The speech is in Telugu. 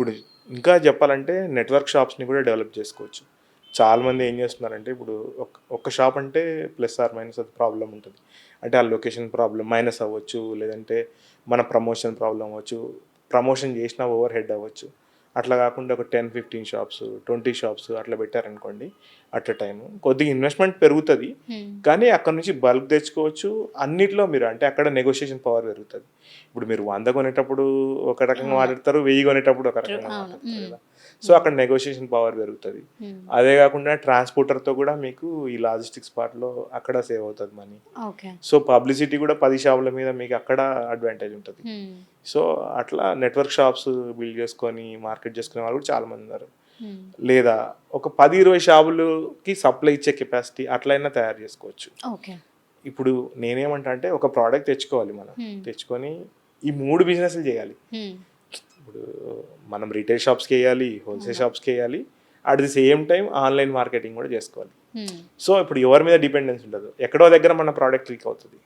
ఇప్పుడు ఇంకా చెప్పాలంటే నెట్వర్క్ షాప్స్ని కూడా డెవలప్ చేసుకోవచ్చు. చాలామంది ఏం చేస్తున్నారంటే ఇప్పుడు ఒక్క షాప్ అంటే ప్లస్ ఆర్ మైనస్ అది ప్రాబ్లం ఉంటుంది. అంటే ఆ లొకేషన్ ప్రాబ్లం మైనస్ అవ్వచ్చు, లేదంటే మన ప్రమోషన్ ప్రాబ్లం అవ్వచ్చు, ప్రమోషన్ చేసిన ఓవర్ హెడ్ అవ్వచ్చు. అట్లా కాకుండా ఒక 10-15 షాప్స్ 20 షాప్స్ అట్లా పెట్టారనుకోండి అట్ ఎ టైము కొద్దిగా ఇన్వెస్ట్మెంట్ పెరుగుతుంది. కానీ అక్కడ నుంచి బల్క్ తెచ్చుకోవచ్చు. అన్నిట్లో మీరు అంటే అక్కడ నెగోషియేషన్ పవర్ పెరుగుతుంది. ఇప్పుడు మీరు 100 కొనేటప్పుడు ఒక రకంగా మాట్లాడతారు, 1000 కొనేటప్పుడు ఒక రకంగా మాట్లాడతారు కదా. సో అక్కడ నెగోషియేషన్ పవర్ పెరుగుతుంది. అదే కాకుండా ట్రాన్స్పోర్టర్తో కూడా మీకు ఈ లాజిస్టిక్స్ పార్ట్లో అక్కడ సేవ్ అవుతుంది మనీ. సో పబ్లిసిటీ కూడా 10 షాపుల మీద మీకు అక్కడ అడ్వాంటేజ్ ఉంటుంది. సో అట్లా నెట్వర్క్ షాప్స్ బిల్డ్ చేసుకొని మార్కెట్ చేసుకునే వాళ్ళు కూడా చాలామంది ఉన్నారు. లేదా ఒక 10-20 షాపులకి సప్లై ఇచ్చే కెపాసిటీ అట్లయినా తయారు చేసుకోవచ్చు. ఇప్పుడు నేనేమంటా అంటే ఒక ప్రోడక్ట్ తెచ్చుకోవాలి, మనం తెచ్చుకొని ఈ 3 బిజినెస్లు చేయాలి. ఇప్పుడు మనం రీటైల్ షాప్స్కి వేయాలి, హోల్సేల్ షాప్స్కి వేయాలి, at the same time online marketing కూడా చేసుకోవాలి. సో ఇప్పుడు ఎవరి మీద డిపెండెన్స్ ఉండదు, ఎక్కడో దగ్గర మన ప్రోడక్ట్ లీక్ అవుతుంది.